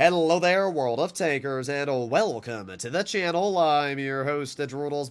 Hello there, World of Tankers, and welcome to the channel. I'm your host,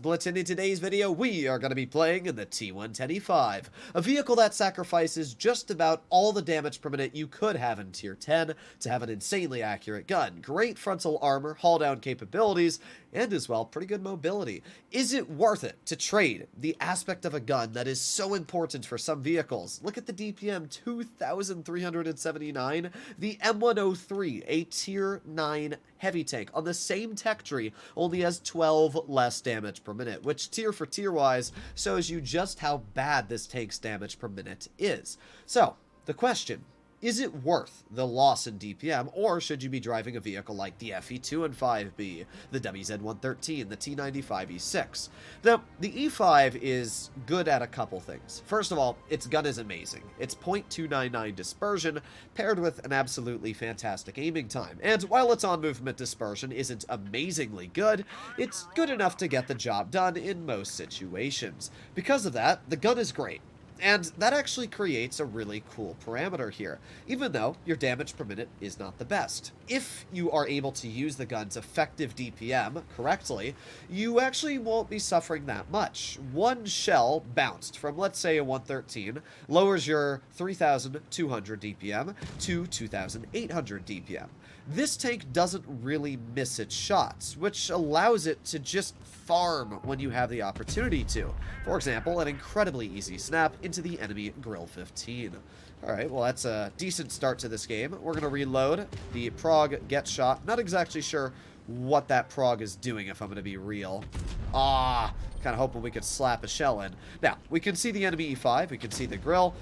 Blitz, and in today's video, we are going to be playing in the T110E5, a vehicle that sacrifices just about all the damage per minute you could have in Tier 10 to have an insanely accurate gun, great frontal armor, haul-down capabilities, and as well, pretty good mobility. Is it worth it to trade the aspect of a gun that is so important for some vehicles? Look at the DPM 2,379, the M103, a Tier 9 heavy tank on the same tech tree, only has 12 less damage per minute, which tier for tier wise shows you just how bad this tank's damage per minute is. So, the question: is it worth the loss in DPM, or should you be driving a vehicle like the FE2 the WZ113, the T95E6? Now, the E5 is good at a couple things. First of all, its gun is amazing. It's .299 dispersion, paired with an absolutely fantastic aiming time. And while its on-movement dispersion isn't amazingly good, it's good enough to get the job done in most situations. Because of that, the gun is great. And that actually creates a really cool parameter here, even though your damage per minute is not the best. If you are able to use the gun's effective DPM correctly, you actually won't be suffering that much. One shell bounced from, let's say, a 113 lowers your 3,200 DPM to 2,800 DPM. This tank doesn't really miss its shots, which allows it to just farm when you have the opportunity to. For example, an incredibly easy snap into the enemy Grill 15. Alright, well that's a decent start to this game. We're going to reload. The prog gets shot. Not exactly sure what that prog is doing, if I'm going to be real. Kind of hoping we could slap a shell in. Now, we can see the enemy E5, we can see the grill.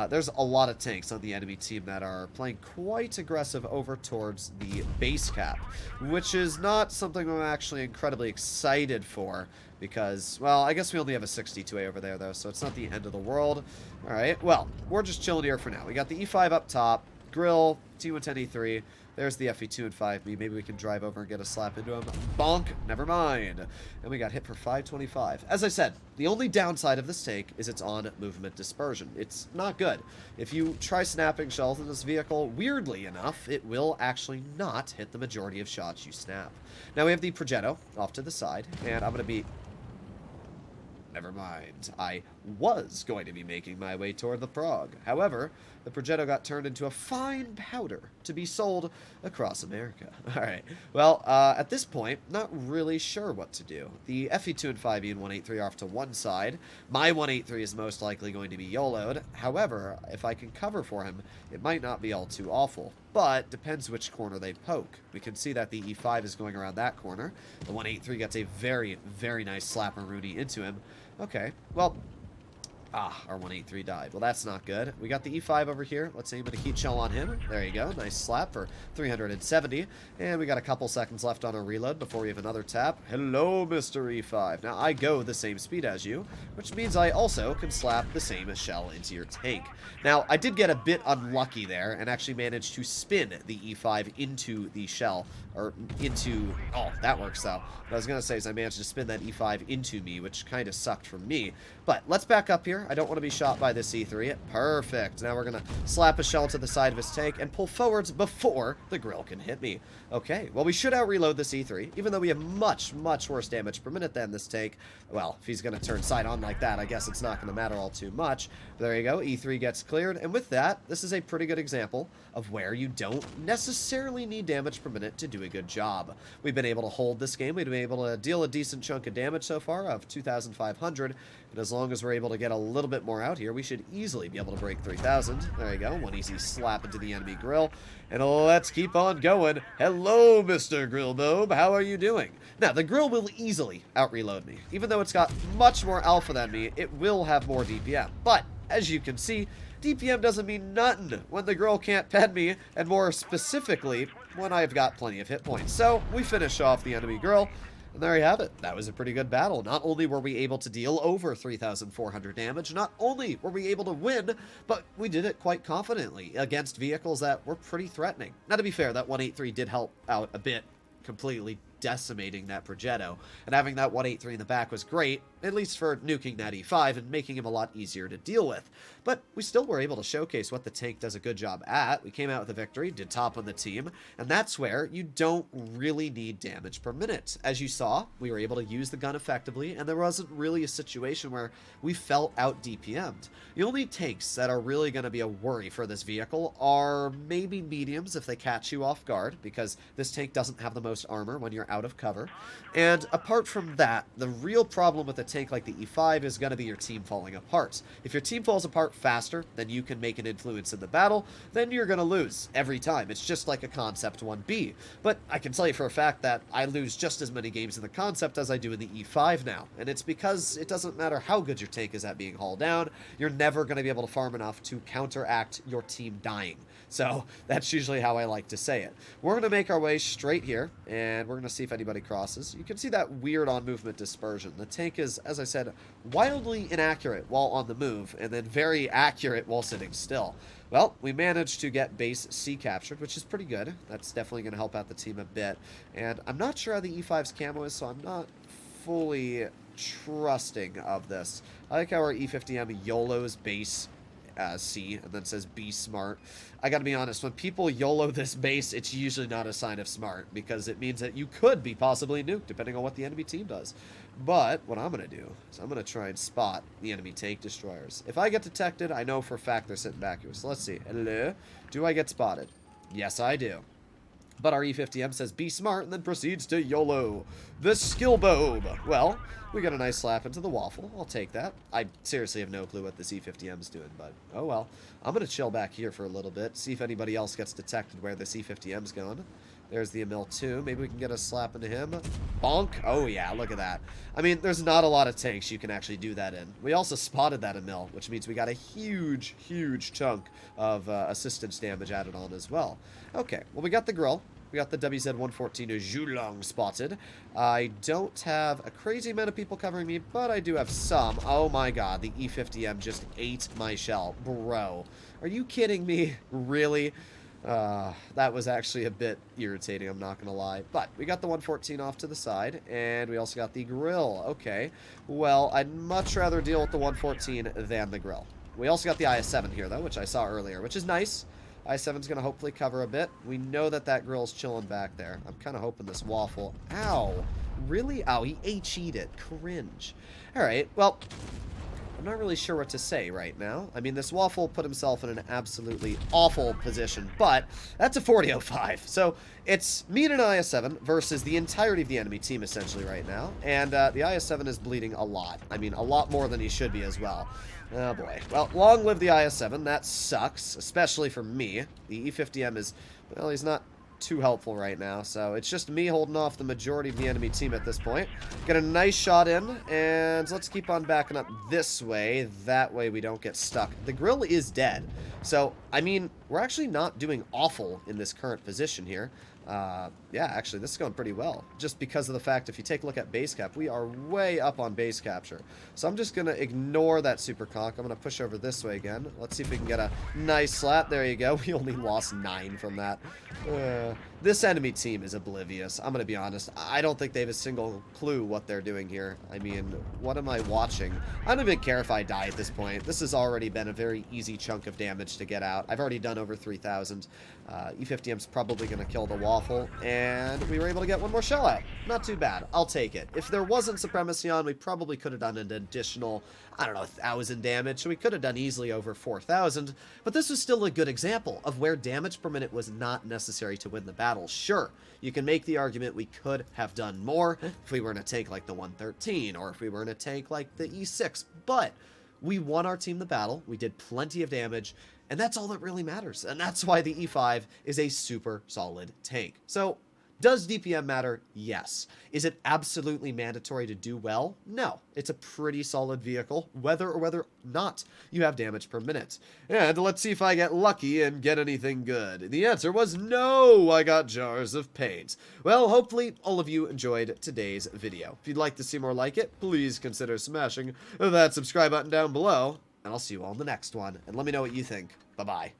There's a lot of tanks on the enemy team that are playing quite aggressive over towards the base cap, which is not something I'm actually incredibly excited for, because, well, I guess we only have a 62A over there, though, so it's not the end of the world. Alright, well, we're just chilling here for now. We got the E5 up top, grill, T110E3. There's the FE2 Maybe we can drive over and get a slap into him. Bonk! Never mind. And we got hit for 525. As I said, the only downside of this tank is its on-movement dispersion. It's not good. If you try snapping shells in this vehicle, weirdly enough, it will actually not hit the majority of shots you snap. Now we have the Progetto off to the side, and I'm going to be... Never mind. I was going to be making my way toward the prog. However, the Progetto got turned into a fine powder to be sold across America. Alright, well, at this point, not really sure what to do. The FE2 and 183 are off to one side. My 183 is most likely going to be YOLO'd. However, if I can cover for him, it might not be all too awful. But depends which corner they poke. We can see that the E5 is going around that corner. The 183 gets a very, very nice slapper Rooney into him. Okay, well, our 183 died. Well, that's not good. We got the E5 over here. Let's aim at a heat shell on him. There you go. Nice slap for 370. And we got a couple seconds left on our reload before we have another tap. Hello, Mr. E5. Now, I go the same speed as you, which means I also can slap the same shell into your tank. Now, I did get a bit unlucky there and actually managed to spin the E5 into the shell. Or into... Oh, that works, though. What I was going to say is I managed to spin that E5 into me, which kind of sucked for me. But let's back up here. I don't want to be shot by this E3. Perfect. Now we're going to slap a shell to the side of his tank and pull forwards before the grill can hit me. Okay, well, we should out-reload this E3, even though we have much, much worse damage per minute than this tank. Well, if he's going to turn side on like that, I guess it's not going to matter all too much. But there you go. E3 gets cleared. And with that, this is a pretty good example of where you don't necessarily need damage per minute to do a good job. We've been able to hold this game. We've been able to deal a decent chunk of damage so far of 2,500. And as long as we're able to get a little bit more out here, we should easily be able to break 3,000. There you go. One easy slap into the enemy grill. And let's keep on going. Hello, Mr. Grill Bob. How are you doing? Now, the grill will easily out-reload me. Even though it's got much more alpha than me, it will have more DPM. But, as you can see, DPM doesn't mean nothing when the grill can't pen me, and more specifically, when I've got plenty of hit points. So, we finish off the enemy grill. And there you have it. That was a pretty good battle. Not only were we able to deal over 3,400 damage, not only were we able to win, but we did it quite confidently against vehicles that were pretty threatening. Now, to be fair, that 183 did help out a bit, completely decimating that Progetto. And having that 183 in the back was great, at least for nuking that E5 and making him a lot easier to deal with. But we still were able to showcase what the tank does a good job at. We came out with a victory, did top on the team, and that's where you don't really need damage per minute. As you saw, we were able to use the gun effectively, and there wasn't really a situation where we felt out DPM'd. The only tanks that are really going to be a worry for this vehicle are maybe mediums if they catch you off guard, because this tank doesn't have the most armor when you're out of cover. And apart from that, the real problem with a tank like the E5 is going to be your team falling apart. If your team falls apart faster than you can make an influence in the battle, then you're going to lose every time. It's just like a Concept 1B. But I can tell you for a fact that I lose just as many games in the Concept as I do in the E5 now. And it's because it doesn't matter how good your tank is at being hauled down, you're never going to be able to farm enough to counteract your team dying. So that's usually how I like to say it. We're going to make our way straight here, and we're going to see if anybody crosses. You can see that weird on-movement dispersion. The tank is, as I said, wildly inaccurate while on the move, and then very accurate while sitting still. Well, we managed to get base C captured, which is pretty good. That's definitely going to help out the team a bit. And I'm not sure how the E5's camo is, so I'm not fully trusting of this. I like how our E50M YOLO's base C and then says be smart. I gotta be honest, when people YOLO this base, it's usually not a sign of smart, because it means that you could be possibly nuked depending on what the enemy team does. But what I'm gonna do is I'm gonna try and spot the enemy tank destroyers. If I get detected, I know for a fact they're sitting back here. So let's see. Hello? Do I get spotted? Yes, I do. But our E50M says be smart and then proceeds to YOLO the skill bobe. Well, we got a nice slap into the waffle. I'll take that. I seriously have no clue what this E50M is doing, but oh well. I'm going to chill back here for a little bit, see if anybody else gets detected where this E50M's going. There's the Emil 2. Maybe we can get a slap into him. Bonk. Oh yeah, look at that. I mean, there's not a lot of tanks you can actually do that in. We also spotted that Emil, which means we got a huge, huge chunk of assistance damage added on as well. Okay, well, we got the grill. We got the WZ-114 Zhulong spotted. I don't have a crazy amount of people covering me, but I do have some. Oh my god, the E50M just ate my shell. Bro, are you kidding me? Really? That was actually a bit irritating, I'm not gonna lie. But we got the 114 off to the side, and we also got the grill. Okay, well, I'd much rather deal with the 114 than the grill. We also got the IS-7 here, though, which I saw earlier, which is nice. I-7's going to hopefully cover a bit. We know that that grill's chilling back there. I'm kind of hoping this waffle... Ow. Really? Ow, he HE'd it. Cringe. Alright, well, I'm not really sure what to say right now. I mean, this waffle put himself in an absolutely awful position, but that's a 40-05. So it's me and an IS-7 versus the entirety of the enemy team, essentially, right now. And the IS-7 is bleeding a lot. I mean, a lot more than he should be as well. Oh boy. Well, long live the IS-7. That sucks, especially for me. The E50M is, well, he's not too helpful right now, so it's just me holding off the majority of the enemy team at this point. Get a nice shot in, and let's keep on backing up this way. That way we don't get stuck. The grill is dead, so, I mean, we're actually not doing awful in this current position here. Yeah, actually, this is going pretty well. Just because of the fact, if you take a look at base cap, we are way up on base capture. So I'm just going to ignore that super conk. I'm going to push over this way again. Let's see if we can get a nice slap. There you go. We only lost 9 from that. This enemy team is oblivious. I'm going to be honest. I don't think they have a single clue what they're doing here. I mean, what am I watching? I don't even care if I die at this point. This has already been a very easy chunk of damage to get out. I've already done over 3,000. E50M's probably going to kill the waffle, and we were able to get one more shell out. Not too bad. I'll take it. If there wasn't Supremacy on, we probably could have done an additional, I don't know, 1,000 damage, so we could have done easily over 4,000, but this was still a good example of where damage per minute was not necessary to win the battle. Sure, you can make the argument we could have done more if we were in a tank like the 113, or if we were in a tank like the E6, but we won our team the battle, we did plenty of damage, and that's all that really matters. And that's why the E5 is a super solid tank. So, does DPM matter? Yes. Is it absolutely mandatory to do well? No. It's a pretty solid vehicle, whether or whether not you have damage per minute. And let's see if I get lucky and get anything good. The answer was no, I got jars of paint. Well, hopefully all of you enjoyed today's video. If you'd like to see more like it, please consider smashing that subscribe button down below. And I'll see you all in the next one. And let me know what you think. Bye-bye.